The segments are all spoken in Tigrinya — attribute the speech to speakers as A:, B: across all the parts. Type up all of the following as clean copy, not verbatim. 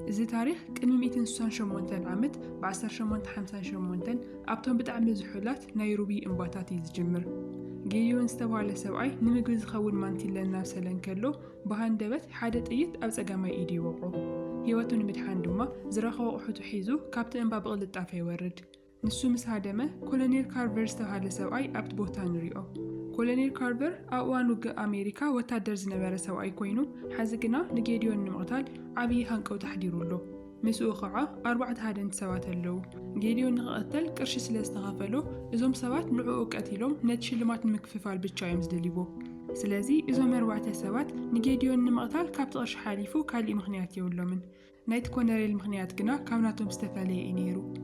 A: إذا تاريخ كلمة 268 عامت ب1858 أبتون بتعمل زحولات نيروبي إنباتاتي زجمر جيديون استوى سبعي نمجز خول مانتيلا نفس لنكلو بهاندبت حادث إيت أو سجامة إيدي وقعو هيوتو نمدحان دما زرخوا وحوتو حيزو كابتن باب غلط طافي ورد نسو مسهادمة كولونيل كارفر استوى سبعي أبت بوتان ريو كولونيل كارفر أوان وقع أمريكا وتادر زنبارة سبعي كوينو حازقنا نجيديون نمغتال عبي هانكو تحديرو له مسؤول قاعة 4 هادن سوات اللو جيديون نقتل كرش سلاستغفلو إزوم سوات نعوق قتيلهم نتشلمات مكففال بالشايمز دليبو سلازي إزوم 4 سوات نجيديون نمقتل كابت قرش حاليفو كالي مخنيات يولو من نايت كوناري المخنيات قنا كوناتهم استفالي إنيرو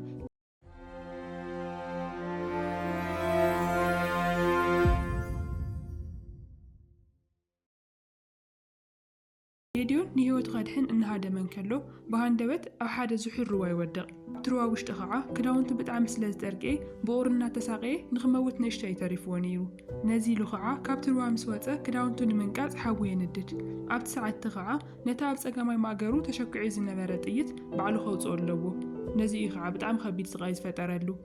A: جيديون نيوت غادحن إن هذا من كله بهاندبت أو حدا زحير رواي ودق تروا وش تقعة كداونتو بتعمل سلاز درقي بورنا تساقي نغموت نشتاي تاريفوانيرو نازيلو خعة كاب تروا مسواتة كداونتو نمنقاز حاوية ندد عبد ساعة تقعة نتاب ساقامي ماقارو تشكعي زنباراتيت بعلو خوص أولوو نازي خعة بتعم خبيت سغايز فترالو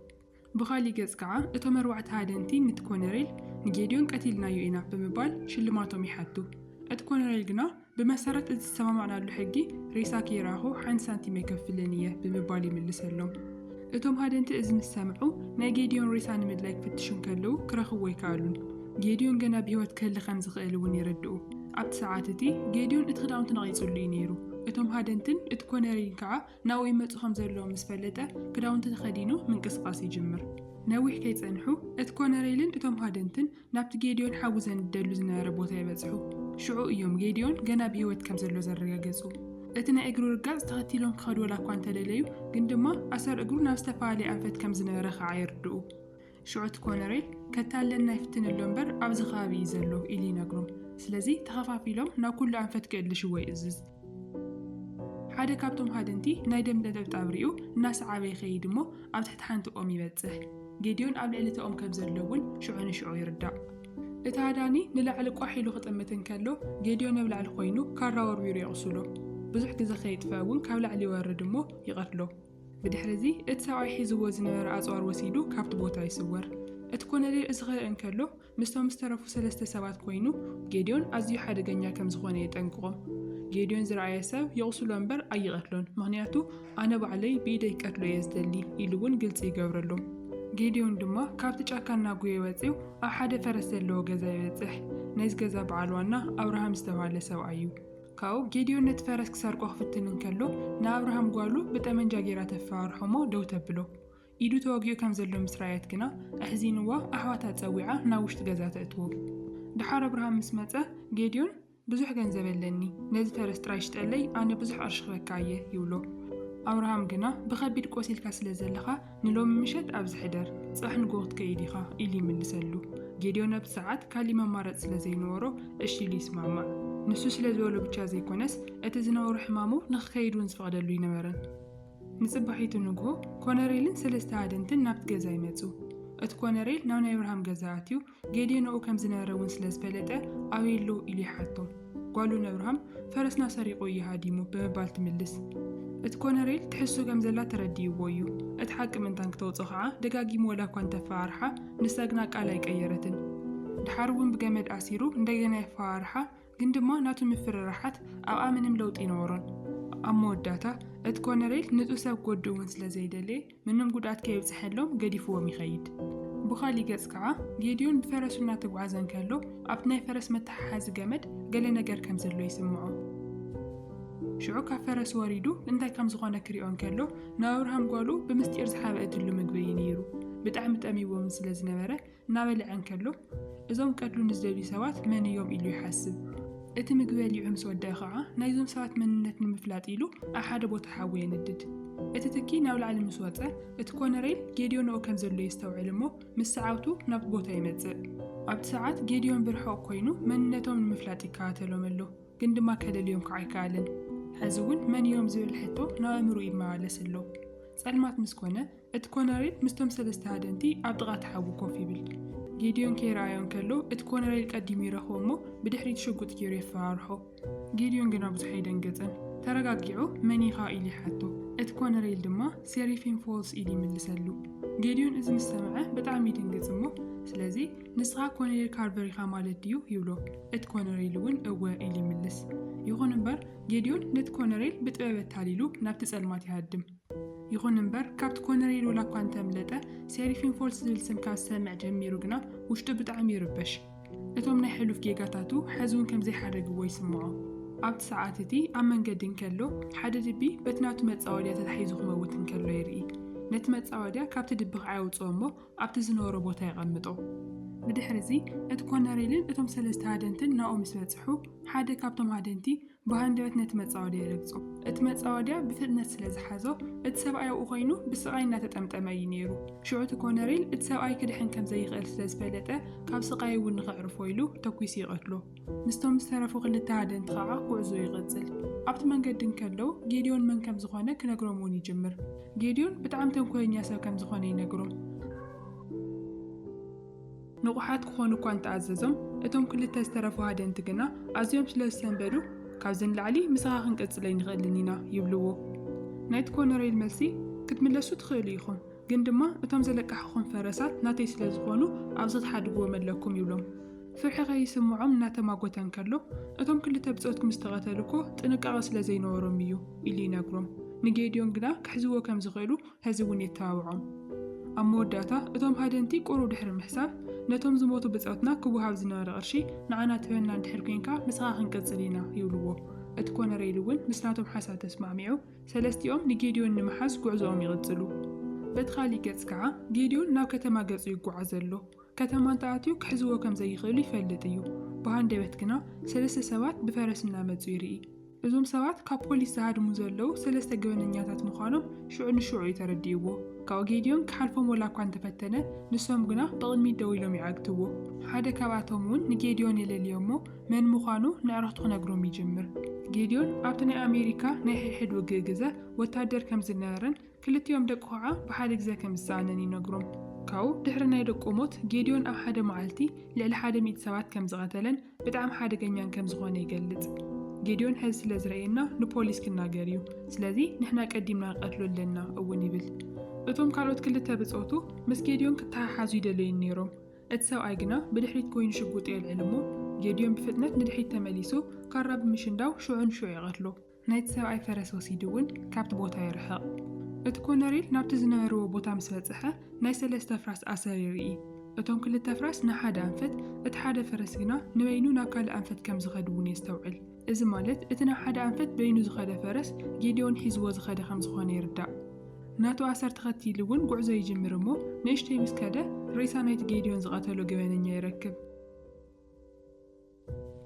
A: بخالي قز كعة اتمروعت هادنتي نتكونريل نجيديون قتيلنا يوئنا بمبال شلماتهم يحدو اتكونريل قنا بمسارات السما معنا الحقي ريساكي راهو حن سنتيمتر كفلانية بمبالي من لسلم اتهم هادنت إذن السامعو نا جيديون ريسان مدلايك فتشون كلو كراخو ويكالون جيديون قنا بيوت كل خمس غيلون يردو عبد ساعاتتي جيديون اتخدعون تنغيصوا اللي ينيرو اتهم هادنتن اتكونرين كعا ناوي متخم زلو مسفلته كداون تتخدينو من قصقاس يجمر ناوي حكاية سنحو اتكونريلن اتهم هادنتن نابت جيديون حاوزن الدلو زنا ربوتا يبزحو شعو يوم جيديون جنا بيوت كم زلو زرقا جزو اتنا اجرو رجاز تغتيلون خدوا لا كوانتا لليو قندما أسر اجرو نفستفالي أنفت كم زنا رخا عيردو شعو تكونريل كتالنا يفتن اللومبر عبز خابي يزلو إلي نقرم سلازي تخفافيلهم نا كل أنفت كأدل شوي إزز حدا كابتم هادنتي نايدم دادبت أبريو ناس عابي خيدمو عبد تحت حانتو أمي بتسه جيديون قبل علته أم كبزلون شعو يردع لتعداني نلعل قاحيلو خطمتن كلو جيديون نبلع الخوينو كارا وربيرو يغسلو بزح كذا خيط فاون كابل علي وردمو يقتلو بدحرزي اتساوي حيزو وزنبر أزوار وسيدو كابت بوتا يسور اتكون لي إصغر انكلو مستوى مسترفو 3 سبات كوينو جيديون أزيو حدا جنيا كم زخواني يتنققو جيديون زرعي ساب يغسلو انبر أي قتلون مغنياتو أنا بعلي بيدا يقتلو يزدلي إلوون قلت يقورلو جيديون دما كابت جاكانا قوي وزيو أو حدا فرس اللو غزا يبزح نايز غزا بعلوانا أبراهام استوى لسوعيو كاو جيديون نتفرس كسار قوختن انكلو نا أبراهام قالو بتأمن جاقيرا تفارحومو دو تبلو إيدو تواقيو كم زلو مسرايات كنا أحزينوا أحواتا تسويعا ناوشت غزا تأتوو دحار أبراهام مسمته جيديون بزح جنزب لني نايز فرس ترايشت ألي أنا بزح أرشخ بكاية يولو أبراهام جنا بخبير كوسيل كاسل زلخا نلوم مشت أبز حدر صح نقوط كيديخا إلي من لسلو جيديون بساعات كلمة مرت سلزي نورو إشي لي سماما نسو سلزولو بتشازي كونس أتزنور حمامو نخيدون سفقدلو ينمرن نصبحيتو نقو كونريلن سلسة عادنتن نابت جزاي ماتو اتكونريل ناونا إبراهام جزااتيو جيديون أو كم زنارون سلز بلده أويلو إلي حاتو قالوا إبراهام فرسنا سريقو يهاديمو بمبالت ملس اتكونريل تحسو جمزلا تردي ويو اتحق من تانك توصخعة دقاقي مولا كوانتا فارحة نساقناك على يكأيرتن دحارون بجمد أسيرو ندقنا فارحة قندما ناتو مفر راحت أو آمن ملوت إنورن أمو الداتا اتكونريل نتو ساب قدو ونسلا زيدالي منهم قدات كيف سحلهم قديفو وميخيد بخالي قزكعة جيديون بفرسو ناتو عزان كالو أبناي فرس متحاز جمد قال نقر كمزلو يسمعو شعوكا فرس واريدو انتاي كم زغانا كريون كالو ناورهم قالو بمستير زحابة ادلو مقبين يرو بتعمت أميبو من سلاز نبرة نابل عن كالو إذا كادلو نزدلو سوات من يوم إلو يحسب اتي مقبالي عمس وداخعة نايزوم سوات من نتن مفلات إلو أحد بو تحاوية ندد اتتكي ناول على المسواتة اتكون ريل جيديون أو كم زلو يستوعلمو مساعوتو نابت بوتا يمتزق عبد ساعات جيديون برحو كوينو من نتو من مفلاتي كاتلو ملو قندما كاد اليوم كعيكالن حزون من يوم زي الحتو نامرو إما لسلو سألمات مسكونة اتكونريل مستم سلسة هادنتي عبدغات حاو كوفي بل جيديون كي رايون كلو اتكونريل قديمي رخومو بدحريت شوقت كيري فارحو جيديون جناب زحيدن قزن ተረጋጊዑ መኒኻ ኢሊ ሓቶ እቲ ኮነሬል ድማ ሴሪፊን ፎልስ ኢሊ ይምልሰሉ ጌዲዮን እዚ ምስ ሰምዐ ብጣዕሚ ይድንግጽ እሞ ስለዚ ንስኻ ኮነሬል ካርቨር ኢኻ ማለት ድዩ ይብሎ እቲ ኮነሬል እውን እወ ኢሊ ይምልስ ይኹን እምበር ጌዲዮን ነቲ ኮነሬል ብጥበብ ታሊሉ ናብቲ ጸልማት ይሃድም ይኹን እምበር ካብቲ ኮነሬል ወላ እኳ እንተምለጠ ሴሪፊን ፎልስ ዝብል ስም ካብ ሰምዕ ጀሚሩ ግና ውሽጡ ብጣዕሚ ይርበሽ እቶም ናይ ሕሉፍ ጌጋታቱ ሕዝውን ከም ዘይሓደግዎ ይስምዖ ኣብቲ ሰዓት እቲ ኣብ መንገዲ እንከሎ ሓደ ድቢ በትናቱ መጻወድያ ተታሒዙ ክመውት እንከሎ ይርኢ ነቲ መጻወድያ ካብቲ ድቢ ክዓውፅኦ እሞ ኣብቲ ዝነበሮ ቦታ ይቐምጦ ብድሕሪ እዚ እቲ ኮነሬልን እቶም ሰለስተ ሃደንትን ናብኡ ምስ በጽሑ ሓደ ካብቶም ሃደንቲ ብሃንደበት ነቲ መጻወድያ ይረግጾ እቲ መጻወድያ ብፍጥነት ስለ ዝሓዞ እቲ ሰብኣይ ኣብኡ ኮይኑ ብስቃይ እናተጠምጠመ እዩ ነይሩ ሽዑ እቲ ኮነሬል እቲ ሰብኣይ ክድሕን ከም ዘይኽእል ስለ ዝፈለጠ ካብ ስቃይ እውን ንኽዕርፎ ኢሉ ተኲሱ ይቐትሎ ምስቶም ዝተረፉ ክልተ ሃደንቲ ከዓ ጉዕዞ ይቕጽል ኣብቲ መንገዲ እንከለው ጌዲዮን መን ከም ዝኾነ ክነግሮም እውን ይጅምር ጌዲዮን ብጣዕሚ ተንኮለኛ ሰብ ከም ዝኾነ ይነግሮም ንቑሓት ክኾኑ እኳ እንተኣዘዞም እቶም ክልተ ዝተረፉ ሃደንቲ ግና ኣዝዮም ስለ ዝሰንበዱ ካብዚ ንላዕሊ ምስኻ ክንቅጽለ ይንኽእልን ኢና ይብልዎ ናይቲ ኮነሬል መልሲ ክትምለሱ ትኽእሉ ኢኹም ግን ድማ እቶም ዘለቃሕኹም ፈረሳት ናተይ ስለ ዝኾኑ ኣብዚ ትሓድግዎም ኣለኩም ይብሎም ፍርሒ ከይስምዖም እናተማጎተ እንከሎ እቶም ክልተ ብጾትኩም ዝተቐተሉ እኮ ጥንቃቐ ስለ ዘይነበሮም እዩ ኢሉ ይነግሮም ንጌዲዮን ግና ክሕዝዎ ከም ዝኽእሉ ሕዚ እውን የተባብዖም ኣብ መወዳእታ እቶም ሃደንቲ ቁሩብ ድሕሪ ምሕሳብ ነቶም ዝሞቱ ብጾትና ክወሃብ ዝነበረ ቅርሺ ንዓና ትበና እንድሕር ኮንካ ምስኻ ክንቅጽል ኢና ይብልዎ እቲ ኮነሬል እውን ምስ ናቶም ሓሳብ ተስማዕሚዑ ሰለስቲኦም ንጌዲዮን ንምሓዝ ጉዕዞኦም ይቕጽሉ በቲ ካሊእ ገጽ ከዓ ጌዲዮን ናብ ከተማ ገጹ ይጓዓዝ ኣሎ ከተማ እንተኣትዩ ክሕዝዎ ከም ዘይኽእሉ ይፈልጥ እዩ ብሃንደበት ግና ሰለስተ ሰባት ብፈረስ እናመጹ ይርኢ እዞም ሰባት ካብ ፖሊስ ዝሃድሙ ዘለው ሰለስተ ገበነኛታት ምዃኖም ሽዑ ንሽዑ ይተረዲእዎ ካብኡ ጌዲዮን ክሓልፎም ወላ እኳ እንተፈተነ ንሶም ግና ብቕድሚት ደው ኢሎም ይዓግትዎ ሓደ ካብኣቶም እውን ንጌዲዮን የለልዮ እሞ መን ምዃኑ ንዕረኽቱ ክነግሮም ይጅምር ጌዲዮን ኣብቲ ናይ ኣሜሪካ ናይ ሕድሕድ ውግእ ግዜ ወታደር ከም ዝነበረን ክልቲኦም ደቁ ከዓ ብሓደ ግዜ ከም ዝሰኣነን ይነግሮም ካብኡ ድሕሪ ናይ ደቁ ሞት ጌዲዮን ኣብ ሓደ መዓልቲ ልዕሊ 100 ሰባት ከም ዝቐተለን ብጣዕሚ ሓደገኛን ከም ዝኾነ ይገልጽ ጌዲዮን ሕዚ ስለ ዝረአየና ንፖሊስ ክናገር እዩ ስለዚ ንሕና ቀዲምና ንቀትሎ ኣለና እውን ይብል እቶም ካልኦት ክልተ ብጾቱ ምስ ጌዲዮን ክተሓሓዙ ይደልዩ ነይሮም እቲ ሰብኣይ ግና ብድሕሪት ኮይኑ ሽጉጥ የልዕል እሞ ጌዲዮን ብፍጥነት ንድሕሪት ተመሊሱ ካራ ብምሽንዳው ሽዑን ሽዑ ይቐትሎ ናይቲ ሰብኣይ ፈረስ ወሲዱ እውን ካብቲ ቦታ ይርሕቕ እቲ ኮነሬል ናብቲ ዝነበርዎ ቦታ ምስ በጽሐ ናይ ሰለስተ ፍራስ ኣሰር ይርኢ እቶም ክልተ ፍራስ ንሓደ ኣንፈት እቲ ሓደ ፈረስ ግና ንበይኑ ናብ ካልእ ኣንፈት ከም ዝኸዱ እውን የስተውዕል እዚ ማለት እቲ ናብ ሓደ ኣንፈት በይኑ ዝኸደ ፈረስ ጌዲዮን ሒዝዎ ዝኸደ ከም ዝኾነ ይርዳእ ናቱ ኣሰር ተኸቲሉ እውን ጉዕዞ ይጅምር እሞ ንእሽተይ ምስ ከደ ሬሳ ናይቲ ጌዲዮን ዝቐተሎ ገበነኛ ይረክብ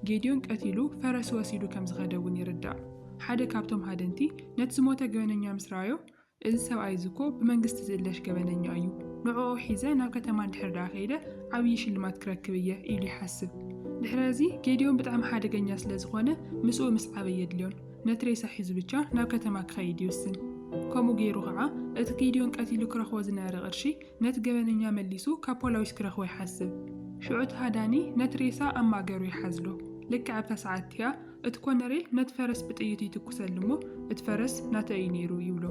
A: ጌዲዮን ቀቲሉ ፈረስ ወሲዱ ከም ዝኸደ እውን ይርዳእ ሓደ ካብቶም ሃደንቲ ነቲ ዝሞተ ገበነኛ ምስ ረኣዮ እዚ ሰብኣይ ዝኮ ብመንግስቲ ዝእለሽ ገበነኛ እዩ ንዕኡ ሒዘ ናብ ከተማ እንድሕር ዳ ከይደ ዓብዪ ሽልማት ክረክብ እየ ኢሉ ይሓስብ ድሕሪ እዚ ጌዲዮን ብጣዕሚ ሓደገኛ ስለ ዝኾነ ምስኡ ምስ ዓበየ ድልዮን ነቲ ሬሳ ሒዙ ብቻ ናብ ከተማ ክኸይድ ይውስን ከምኡ ገይሩ ከዓ እቲ ጌዲዮን ቀቲሉ ክረኽቦ ዝነበረ ቅርሺ ነቲ ገበነኛ መሊሱ ካብ ፖላዊስ ክረኽቦ ይሓስብ ሽዑ እቲ ሃዳኒ ነቲ ሬሳ ኣብ ማእገሩ ይሓዝሎ ልክዕ ኣብታ ሰዓት እያ እቲ ኮነሬል ነቲ ፈረስ ብጥይቱ ይትኩሰሉ እሞ እቲ ፈረስ ናተይ ነይሩ ይብሎ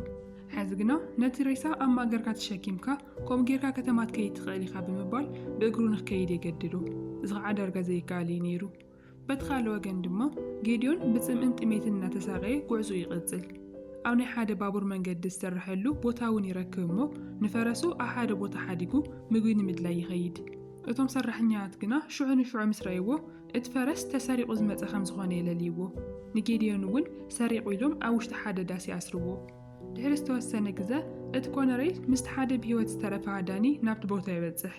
A: ሕዚ ግና ነቲ ሬሳ ኣብ ማእገርካ ተሸኪምካ ከምኡ ጌርካ ከተማ ትከይድ ትኽእል ኢኻ ብምባል ብእግሩ ንክከይድ የገድሉ እዚ ከዓ ዳርጋ ዘይከኣል እዩ ነይሩ በቲ ካልእ ወገን ድማ ጌዲዮን ብፅምእን ጥሜትን እናተሳቀየ ጉዕዞ ይቕጽል ኣብ ናይ ሓደ ባቡር መንገዲ ዝሰርሐሉ ቦታ እውን ይረክብ እሞ ንፈረሱ ኣብ ሓደ ቦታ ሓዲጉ ምግቢ ንምድላይ ይኸይድ እቶም ሰራሕኛታት ግና ሽዑ ንሽዑ ምስ ረኣይዎ እቲ ፈረስ ተሰሪቑ ዝመፀ ከም ዝኾነ የለልይዎ ንጌዲዮን እውን ሰሪቑ ኢሎም ኣብ ውሽጢ ሓደ ዳስ ይኣስርዎ ድሕሪ ዝተወሰነ ግዜ እቲ ኮነሬል ምስቲ ሓደ ብሂወት ዝተረፈ ሃዳኒ ናብቲ ቦታ ይበጽሕ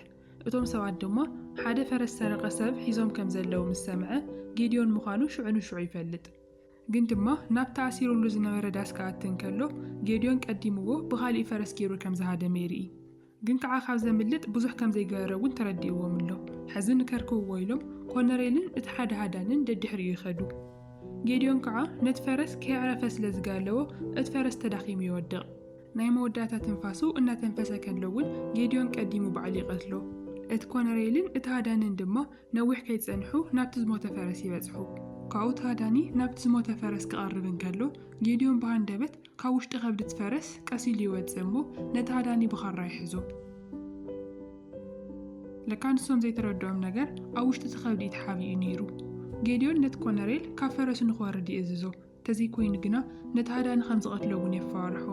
A: እቶም ሰባት ድማ ሓደ ፈረስ ሰረቐ ሰብ ሒዞም ከም ዘለዉ ምስ ሰምዐ ጌዲዮን ምዃኑ ሽዑ ንሽዑ ይፈልጥ ግን ድማ ናብቲ ኣሲሩሉ ዝነበረ ዳስ ክኣቱ እንከሎ ጌዲዮን ቀዲምዎ ብኻሊእ ፈረስ ገይሩ ከም ዝሃደመ ይርኢ ግን ከዓ ካብ ዘምልጥ ብዙሕ ከም ዘይገበረ እውን ተረዲእዎም ኣሎ ሕዚ ንከርክብዎ ኢሎም ኮነሬልን እቲ ሓደ ሃዳንን ደድሕሪኡ ይኸዱ ጌዲዮን ከዓ ነቲ ፈረስ ከይዕረፈ ስለ ዝጋለዎ እቲ ፈረስ ተዳኺሙ ይወድቕ ናይ መወዳእታ ትንፋሱ እናተንፈሰ ከለውን ጌዲዮን ቀዲሙ ባዕሉ ይቐትሎ እቲ ኮነሬልን እቲ ሃዳንን ድማ ነዊሕ ከይጸንሑ ናብቲ ዝሞተ ፈረስ ይበጽሑ ካብኡ ተሃዳኒ ናብቲ ዝሞተ ፈረስ ክቐርብ እንከሎ ጌድዮን ብሃንደበት ካብ ውሽጢ ከብድት ፈረስ ቀሲሉ ይወፅእ እሞ ነቲ ሃዳኒ ብኻራ ይሕዞ። ለካንስቶም ዘይተረድኦም ነገር ኣብ ውሽጢ እቲ ከብዲ ተሓቢኡ ነይሩ። ጌድዮን ነቲ ኮነሬል ካብ ፈረሱ ንኽወርድ ይእዝዞ። ተዘይኮይኑ ግና ነቲ ሃዳኒ ከም ዝቐትሎ እውን የፈራርሖ።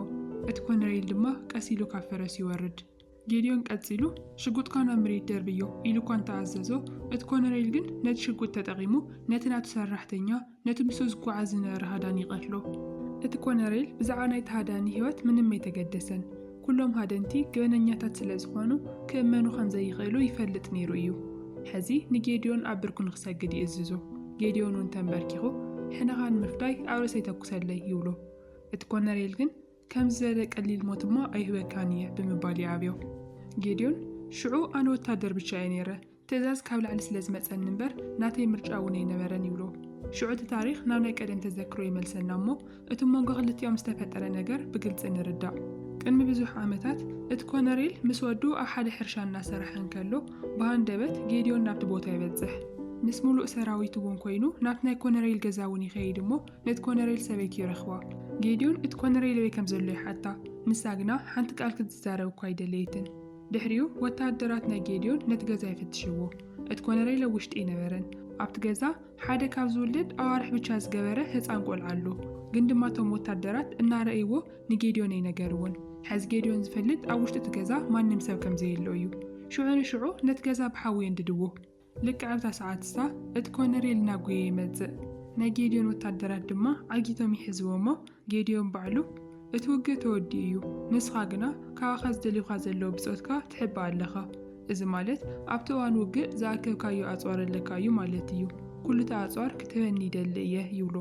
A: እቲ ኮነሬል ድማ ቀሲሉ ካብ ፈረሱ ይወርድ። ጌድዮን ቀፂሉ ሽጉጥካ ናብ መሬት ደርብዮ ኢሉ እኳ እንተኣዘዞ እቲ ኮነሬል ግን ነቲ ሽጉጥ ተጠቒሙ ነቲ ናቱ ሰራሕተኛ ነቲ ምስኡ ዝጓዓዝ ዝነበረ ሃዳኒ ይቐትሎ። እቲ ኮነሬል ብዛዕባ ናይቲ ሃዳኒ ህይወት ምንም ኣይተገደሰን። ኩሎም ሃደንቲ ገበነኛታት ስለ ዝኾኑ ክእመኑ ከም ዘይኽእሉ ይፈልጥ ነይሩ እዩ። ሕዚ ንጌድዮን ኣብ ብርኩ ንክሰግድ ይእዝዞ። ጌድዮን እውን ተንበርኪኹ ሕነኻ ንምፍዳይ ኣብ ርእሰይ ተኩሰለይ ይብሎ። እቲ ኮነሬል ግን ከም ዝበለ ቀሊል ሞት እሞ ኣይህበካን እየ ብምባል ይኣብዮ። ጌድዮን ሽዑ ኣነ ወታደር ብቻ እየ ነይረ፣ ትእዛዝ ካብ ላዕሊ ስለ ዝመፀኒ እምበር ናተይ ምርጫ እውን ኣይነበረን ይብሎ። ሽዑ እቲ ታሪክ ናብ ናይ ቀደም ተዘክሮ ይመልሰና እሞ እቲ መንጎ ክልቲኦም ዝተፈጠረ ነገር ብግልፂ ንርዳእ። ቅድሚ ብዙሕ ዓመታት እቲ ኮነሬል ምስ ወዱ ኣብ ሓደ ሕርሻ እናሰርሐ እንከሎ ብሃንደበት ጌድዮን ናብቲ ቦታ ይበፅሕ። ምስ ሙሉእ ሰራዊት እውን ኮይኑ ናብቲ ናይ ኮነሬል ገዛ እውን ይኸይድ እሞ ነቲ ኮነሬል ሰበይቲ ይረኽባ። ጌድዮን እቲ ኮነሬል ወይ ከም ዘሎ ይሓታ፣ ንሳ ግና ሓንቲ ቃል ክትዛረብ እኳ ኣይደለየትን። ድሕሪኡ ወታደራት ናይ ጌድዮን ነቲ ገዛ ይፍትሽዎ። እቲ ኮነሬል ኣብ ውሽጢ ይነበረን። ኣብቲ ገዛ ሓደ ካብ ዝውልድ ኣዋርሕ ብቻ ዝገበረ ህፃን ቆልዓ ኣሎ። ግን ድማ እቶም ወታደራት እናረእይዎ ንጌድዮን ኣይነገርዎን። ሕዚ ጌድዮን ዝፈልጥ ኣብ ውሽጢ እቲ ገዛ ማንም ሰብ ከም ዘየሎ እዩ። ሽዑ ንሽዑ ነቲ ገዛ ብሓዊ የንድድዎ። ልክዕ ኣብታ ሰዓትሳ እቲ ኮነሬል ናብ ጉየ ይመፅእ። ናይ ጌድዮን ወታደራት ድማ ዓጊቶም ይሕዝዎ እሞ ጌድዮን ባዕሉ እቲ ውግእ ተወዲ እዩ፣ ንስኻ ግና ካብኻ ዝደልዩኻ ዘለዎ ብፆትካ ትሕባ ኣለኻ። እዚ ማለት ኣብቲ እዋን ውግእ ዝኣከብካዮ ኣፅዋር ኣለካ እዩ ማለት እዩ። ኩሉ እቲ ኣፅዋር ክትህበኒ ይደሊ እየ ይብሎ።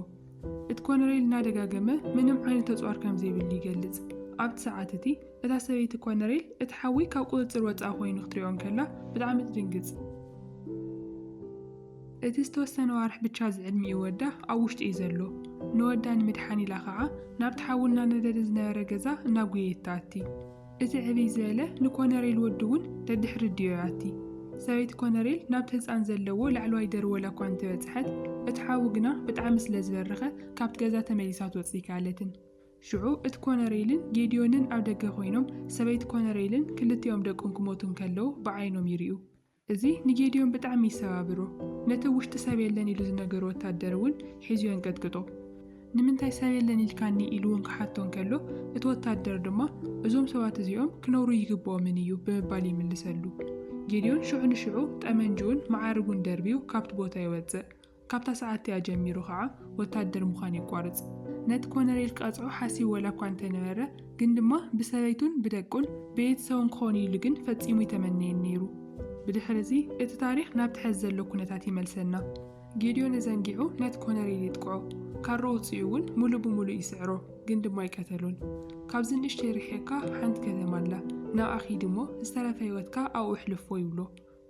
A: እቲ ኮነሬል እናደጋገመ ምንም ዓይነት ኣፅዋር ከም ዘይብሉ ይገልጽ። ኣብቲ ሰዓት እቲ እታ ሰበይቲ ኮነሬል እቲ ሓዊ ካብ ቁፅፅር ወፃኢ ኮይኑ ክትሪኦም ከላ ብጣዕሚ ትድንግፅ። እቲ ዝተወሰነ ዋርሕ ብቻ ዝዕድሚኡ ወዳ ኣብ ውሽጢ እዩ ዘሎ። ንወዳ ንምድሓን ኢላ ከዓ ናብቲ ሓውና ነደደ ዝነበረ ገዛ ናብ ጉየ ይተኣቲ። እቲ ዕብይ ዝበለ ንኮነሬል ወዱ እውን ደድሕሪ ድዮ ይኣቲ። ሰበይቲ ኮነሬል ናብቲ ህፃን ዘለዎ ላዕለዋይ ደርቢ ወላ እኳ እንተበፅሐት እቲ ሓዊ ግና ብጣዕሚ ስለ ዝበረኸ ካብቲ ገዛ ተመሊሳ ትወፅእ ይከኣለትን። ሽዑ እቲ ኮነሬልን ጌድዮንን ኣብ ደገ ኮይኖም ሰበይቲ ኮነሬልን ክልቲኦም ደቆም ክሞቱ ከለዉ ብዓይኖም ይርዩ። እዚ ንጌድዮን ብጣዕሚ ይሰባብሮ። ነቲ ውሽጢ ሰብ የለን ኢሉ ዝነገሩ ወታደር እውን ሒዙ የንቀጥቅጦ። ንምንታይ ሰብ የለን ኢልካኒ ኢሉ እውን ክሓቶ እንከሎ እቲ ወታደር ድማ እዞም ሰባት እዚኦም ክነብሩ ይግብኦምን እዩ ብምባል ይምልሰሉ። ጌድዮን ሽዑ ንሽዑ ጠመንጅውን ማዓርጉን ደርቢው ካብቲ ቦታ ይወፅእ። ካብታ ሰዓት እያ ጀሚሩ ከዓ ወታደር ምዃን ይቋርፅ። ነቲ ኮነሬል ቀፅዖ ሓሲብ ወላ እኳ እንተነበረ ግን ድማ ብሰበይቱን ብደቁን ቤተሰቡን ክኾኑ ኢሉ ግን ፈፂሙ ይተመነየን ነይሩ። ብድሕሪ እዚ እቲ ታሪክ ናብ ትሕዝ ዘሎ ኩነታት ይመልሰና። ጌድዮን ዘንጊዑ ነቲ ኮነሬል ይጥቅዖ። ካሮ ውፅኡ እውን ሙሉእ ብሙሉእ ይስዕሮ፣ ግን ድማ ይቀተሉን። ካብዚ ንእሽተይ ርሒቕካ ሓንቲ ከተማ ኣላ፣ ናብ ኣኺድ እሞ ዝተረፈ ህይወትካ ኣብኡ ኣሕልፎ ይብሎ።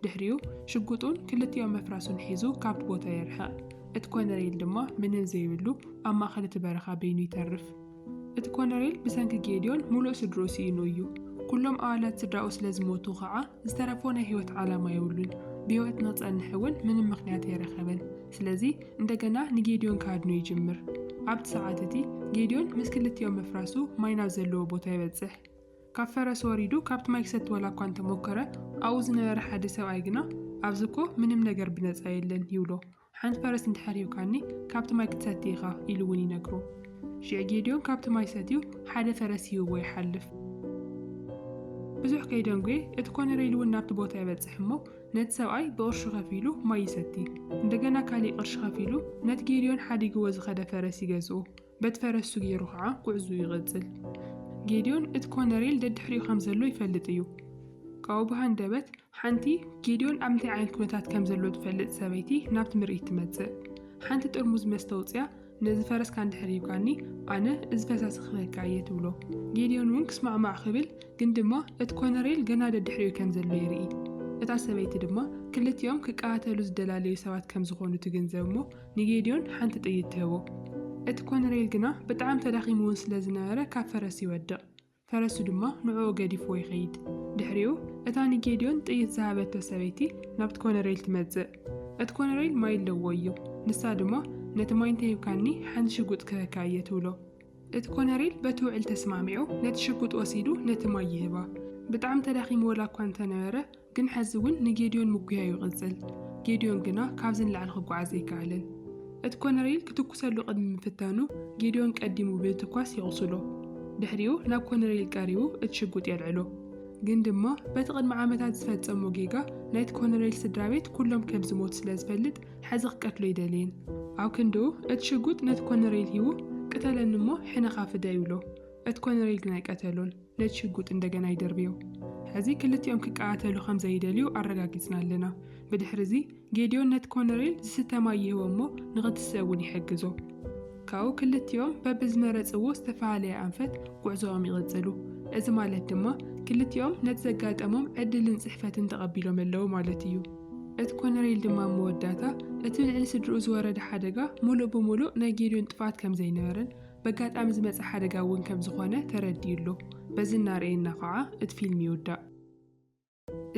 A: ድሕሪኡ ሽጉጡን ክልቲኦም መፍራሱን ሒዙ ካብቲ ቦታ የርሕቕ። እቲ ኮነሬል ድማ ምንም ዘይብሉ ኣብ ማእኸል እቲ በረኻ በይኑ ይተርፍ። እቲ ኮነሬል ብሰንኪ ጌድዮን ሙሉእ ስድርኡ ሲኢኑ እዩ። ኩሎም ኣባላት ስድራኡ ስለ ዝሞቱ ከዓ ዝተረፈ ናይ ህይወት ዓላማ የብሉን። ብህይወት ንኽፀንሕ እውን ምንም ምክንያት ኣይረኸበን። ስለዚ እንደገና ንጌድዮን ካድኑ ይጅምር። ኣብቲ ሰዓት እቲ ጌድዮን ምስ ክልቲኦም መፍራሱ ማይ ናብ ዘለዎ ቦታ ይበፅሕ። ካብ ፈረስ ወሪዱ ካብቲ ማይ ክሰቲ ወላ እኳ እንተሞከረ ኣብኡ ዝነበረ ሓደ ሰብኣይ ግና ኣብዚ እኮ ምንም ነገር ብነፃ የለን ይብሎ። ሓንቲ ፈረስ እንድሕሪብካኒ ካብቲ ማይ ክትሰቲ ኢኻ ኢሉ እውን ይነግሮ። ሽዕ ጌድዮን ካብቲ ማይ ሰትዩ ሓደ ፈረስ ይህቦ ይሓልፍ። ብዙሕ ከይደንጉ እቲ ኮነሬል እውን ናብቲ ቦታ ይበፅሕ እሞ ነቲ ሰብኣይ ብቅርሺ ከፊሉ ማይ ይሰቲ። እንደገና ካሊእ ቅርሺ ከፊሉ ነቲ ጌድዮን ሓዲግዎ ዝኸደ ፈረስ ይገዝኡ። በቲ ፈረሱ ገይሩ ከዓ ጉዕዙ ይቕፅል። ጌድዮን እቲ ኮነሬል ደድሕሪኡ ከም ዘሎ ይፈልጥ እዩ። ካብኡ ብሃንደበት ሓንቲ ጌድዮን ኣብ ምንታይ ዓይነት ኩነታት ከም ዘሎ ትፈልጥ ሰበይቲ ናብቲ ምርኢት ትመፅእ። ሓንቲ ጥርሙዝ መስተ ውፅያ ነዚ ፈረስካ እንድሕሪብካኒ ኣነ እዚ ፈሳሲ ክህበካ እየ ትብሎ። ጌድዮን እውን ክስማዕማዕ ክብል ግን ድማ እቲ ኮነሬል ገና ደድሕሪኡ ከም ዘሎ ይርኢ። እታ ሰበይቲ ድማ ክልቲኦም ክቃተሉ ዝደላለዩ ሰባት ከም ዝኾኑ ትግንዘብ እሞ ንጌድዮን ሓንቲ ጥይት ትህቦ። እቲ ኮነሬል ግና ብጣዕሚ ተዳኺሙ እውን ስለ ዝነበረ ካብ ፈረስ ይወድቕ። ፈረሱ ድማ ንዕኡ ገዲፍዎ ይኸይድ። ድሕሪኡ እታ ንጌድዮን ጥይት ዝሃበቶ ሰበይቲ ናብቲ ኮነሬል ትመፅእ። እቲ ኮነሬል ማይ ኣለዎ እዩ። ንሳ ድማ نتماين تيوكاني حن شقوط كهكاية تولو اتكونريل بتوعل تسماميعو نتشقوط وسيدو نتماي يهبا بتعم تلاخي مولا كوانتا نوره جن حزون نجيديون مقويا يغزل جيديون جنا كابزن لعنخ قعزي كالن اتكونريل كتوكسلو قدم مفتانو جيديون كقدمو بيتكواس يغسلو دحريو ناب كونريل كاريو اتشقوط يلعلو جن دما بتقد معامتات زفتصمو جيجا نايت كونريل سدرابيت كلهم كبزموت سلازفلد حزق قتلو يدلين او كندو اتشقوط نايت كونريل هيو قتلن مو حين خاف دايولو اتكونريل جناي قتلون نتشقوط اندغنا يدربيو هذه كلتيوم كقاتلو خمسة يدليو አረጋግጽና لنا بدحرزي جيديون نت كونريل ستمايه ومو نغتساون يحجزو كاو كلتيوم ببزمرصو استفعالي انفت قعزوم يغزلو እዚ ማለት ድማ ክልቲኦም ነቲ ዘጋጠሞም ዕድልን ጽሕፈትን ተቐቢሎም ኣለዉ ማለት እዩ እቲ ኮነሬል ድማ መወዳታ እቲ ልዕሊ ስድርኡ ዝወረደ ሓደጋ ሙሉእ ብሙሉእ ናይ ጌድዮን ጥፋት ከም ዘይነበረን በጋጣሚ ዝመጽ ሓደጋ እውን ከም ዝኾነ ተረዲዩሉ በዚ እናርአየና ከዓ እቲ ፊልም ይውዳእ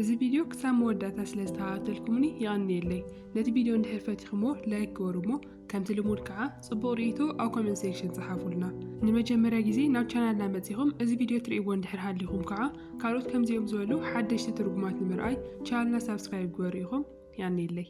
A: እዚ ቪድዮ ክሳብ መወዳታ ስለዝተኸታተልኩምኒ ይቀኒየለይ ነቲ ቪድዮ እንድሕር ፈቲኹሞ ላይክ ገበሩሞ ከምቲ ልሙድ ከዓ ጽቡቕ ርእይቶ ኣብ ኮሜንት ሴክሽን ጽሓፉልና ንመጀመርያ ግዜ ናብ ቻናልና መጺኹም እዚ ቪድዮ ትርእይዎ እንድሕር ሃሊኹም ከዓ ካልኦት ከምዚኦም ዝበሉ ሓደሽቲ ትርጉማት ንምርኣይ ቻናልና ሰብስክራይብ ገበሩ ኢኹም ይቀኒየለይ